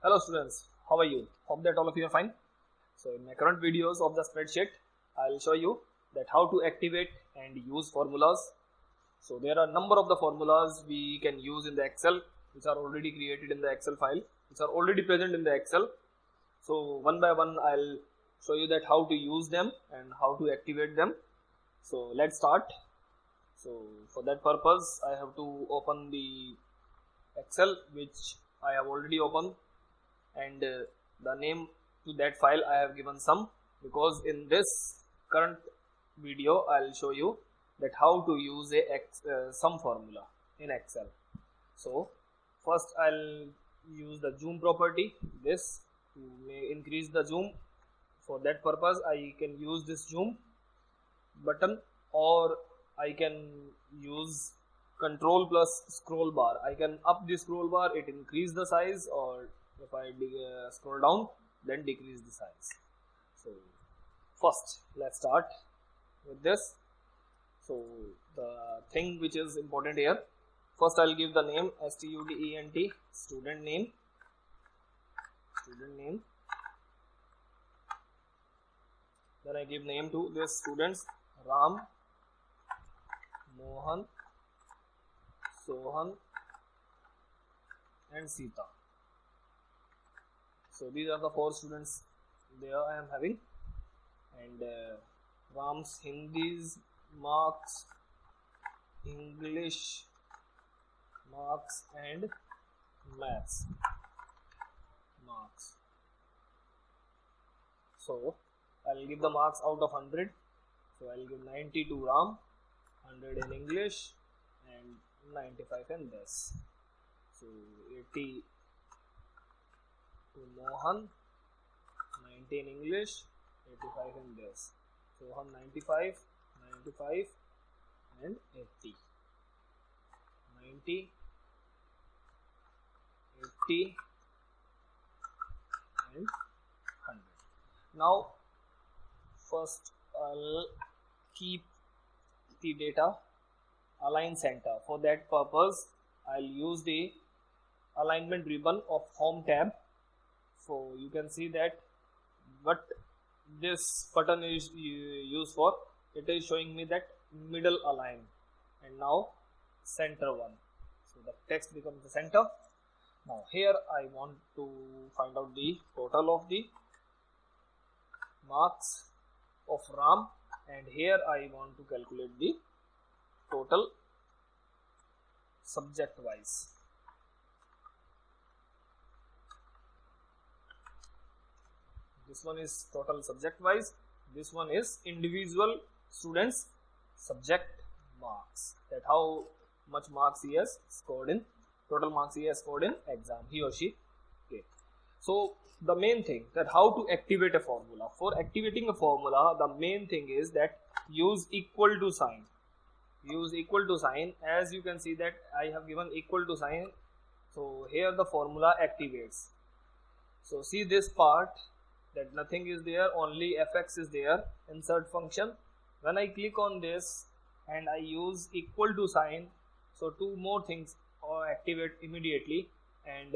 Hello students, how are you? Hope that all of you are fine. So in my current videos of the spreadsheet, I'll show you that how to activate and use formulas. So there are a number of the formulas we can use in the Excel, which are already created in the Excel file, which are already present in the Excel. So one by one I'll show you that how to use them and how to activate them. So let's start. So for that purpose I have to open the Excel which I have already opened, and the name to that file I have given sum, because in this current video I'll show you that how to use a sum formula in Excel. So first I'll use the zoom property, this to increase the zoom. For that purpose I can use this zoom button, or I can use control plus scroll bar. I can up the scroll bar, it increase the size, or if I scroll down, then decrease the size. So first let's start with this. So the thing which is important here, first I'll give the name student, student name. Then I give name to this students, Ram, Mohan, Sohan and Sita. So these are the 4 students there I am having, and Ram's Hindi's marks, English marks and maths marks. So I'll give the marks out of 100. So I'll give 90 to Ram, 100 in English and 95 in this. So 80 to Mohan, 90 in English, 85 in this. So 95 and 80. 90, 80 and 100. Now first I'll keep the data align center. For that purpose I'll use the alignment ribbon of home tab. So you can see that what this button is used for. It is showing me that middle align, and now center one. So the text becomes the center. Now here I want to find out the total of the marks of Ram, and here I want to calculate the total subject wise. This one is total subject wise, this one is individual students subject marks, that how much marks he has scored in, total marks he has scored in exam, he or she. Okay. So the main thing, that how to activate a formula. For activating a formula, the main thing is that use equal to sign. Use equal to sign. As you can see that I have given equal to sign, so here the formula activates. So see this part, that nothing is there, only fx is there, insert function. When I click on this and I use equal to sign, so 2 more things activate immediately, and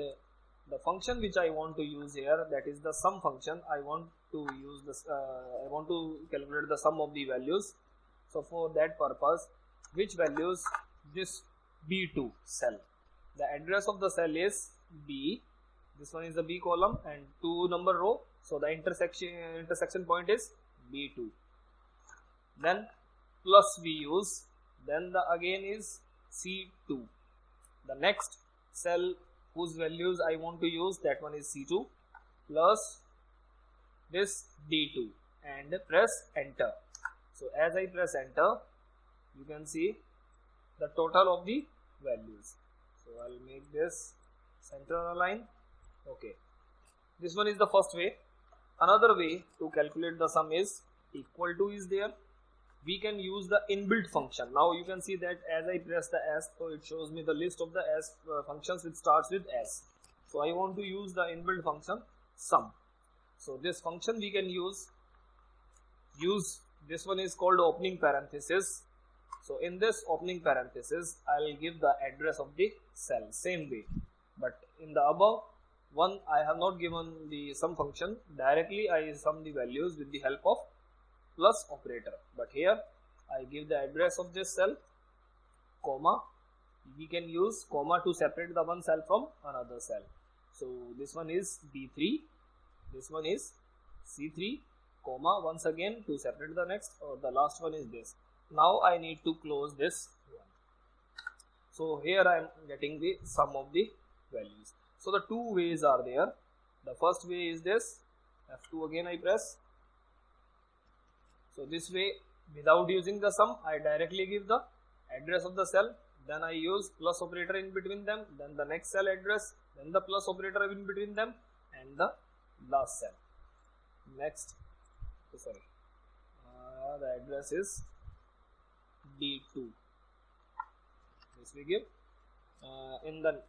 the function which I want to use here, that is the sum function. I want to use this, I want to calculate the sum of the values. So for that purpose, which values? This B2 cell, the address of the cell is B, this one is the B column and 2 number row, so the intersection point is B2. Then plus we use, then the again is C2, the next cell whose values I want to use, that one is C2, plus this D2, and press enter. So as I press enter, you can see the total of the values. So I'll make this center align. Okay, this one is the first way. Another way to calculate the sum is equal to is there. We can use the inbuilt function. Now you can see that as I press the S, so it shows me the list of the S functions which starts with S. So I want to use the inbuilt function sum. So this function we can use this one is called opening parenthesis. So in this opening parenthesis, I will give the address of the cell, same way. But in the above, one I have not given the sum function, directly I sum the values with the help of plus operator, but here I give the address of this cell, comma, we can use comma to separate the one cell from another cell. So this one is B3, this one is C3, comma, once again to separate the next, or the last one is this. Now I need to close this one. So here I am getting the sum of the values. So the two ways are there. The first way is this, F2 again I press. So this way, without using the sum, I directly give the address of the cell, then I use plus operator in between them, then the next cell address, then the plus operator in between them, and the last cell. Next, the address is D2. This we give. In the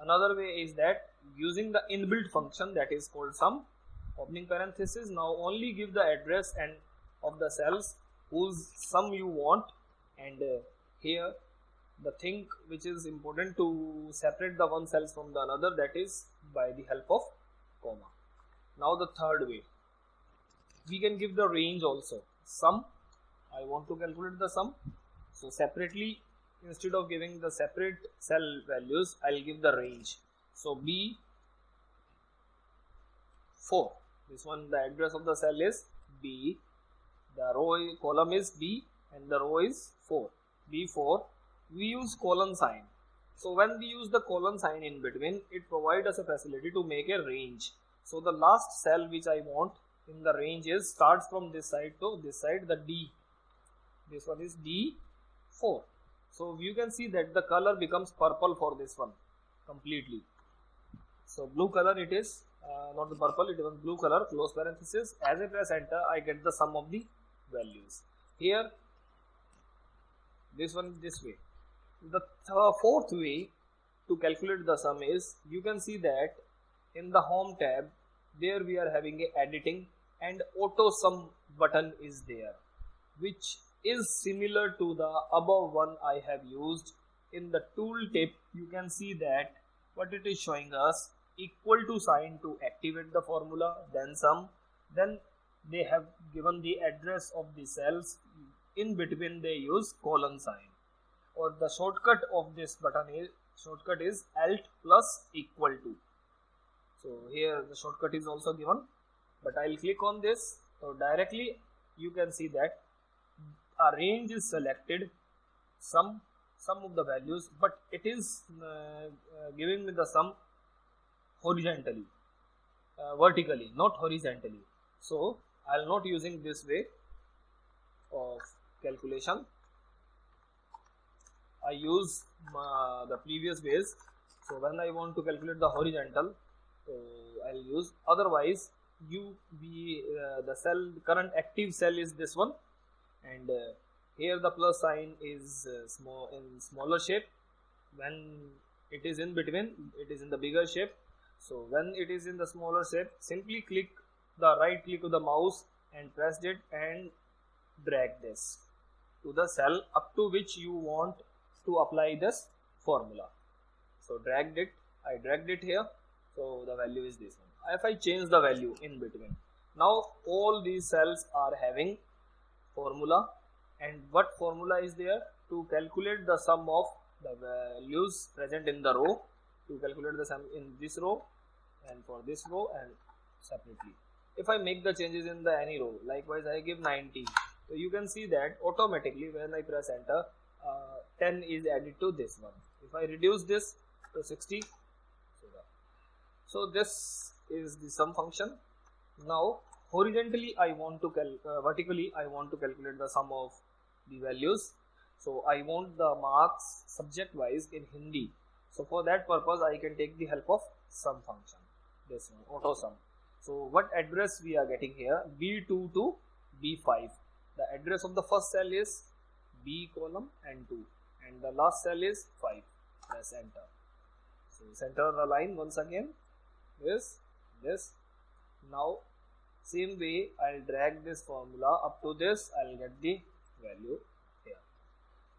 another way is that using the inbuilt function that is called sum, opening parenthesis, now only give the address and of the cells whose sum you want, and here the thing which is important to separate the one cells from the another, that is by the help of comma. Now the third way, we can give the range also. Sum, I want to calculate the sum, so separately, instead of giving the separate cell values, I will give the range. So B4, this one, the address of the cell is B, the row column is B, and the row is 4. B4, we use colon sign. So when we use the colon sign in between, it provides us a facility to make a range. So the last cell which I want in the range is starts from this side to this side, the D. This one is D4. So you can see that the color becomes purple for this one completely. So blue color it is, not the purple, it was blue color, close parenthesis. As I press enter, I get the sum of the values. Here, this one this way. The fourth way to calculate the sum is, you can see that in the home tab, there we are having a editing and auto sum button is there, which is similar to the above one I have used. In the tooltip, you can see that what it is showing us, equal to sign to activate the formula, then sum, then they have given the address of the cells, in between they use colon sign, or the shortcut of this button is alt plus equal to. So here the shortcut is also given, but I will click on this, so directly you can see that a range is selected, sum of the values, but it is giving me the sum horizontally, vertically, not horizontally. So I am not using this way of calculation. I use the previous ways. So when I want to calculate the horizontal, so I will use. Otherwise, the cell, current active cell is this one, and here the plus sign is smaller shape. When it is in between, it is in the bigger shape. So when it is in the smaller shape, simply click the right click of the mouse and press it and drag this to the cell up to which you want to apply this formula. So I dragged it here, so the value is this one. If I change the value in between, now all these cells are having formula, and what formula is there? To calculate the sum of the values present in the row, to calculate the sum in this row and for this row and separately. If I make the changes in the any row, likewise I give 90, so you can see that automatically when I press enter, 10 is added to this one. If I reduce this to 60, so this is the sum function. Now horizontally I want to vertically I want to calculate the sum of the values. So I want the marks subject wise in Hindi. So for that purpose I can take the help of sum function, this one, auto sum. So what address we are getting here? B2 to B5. The address of the first cell is B column and 2, and the last cell is 5. Press enter. So center the line once again. This. Now same way I'll drag this formula up to this. I'll get the value here.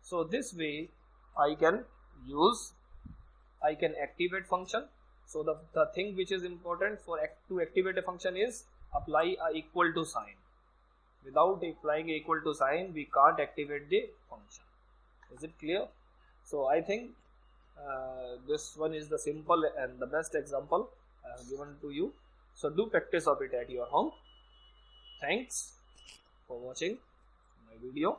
So this way I can activate function. So the thing which is important for to activate a function is apply a equal to sign. Without applying equal to sign, we can't activate the function. Is it clear? So I think this one is the simple and the best example I have given to you. So do practice of it at your home. Thanks for watching my video.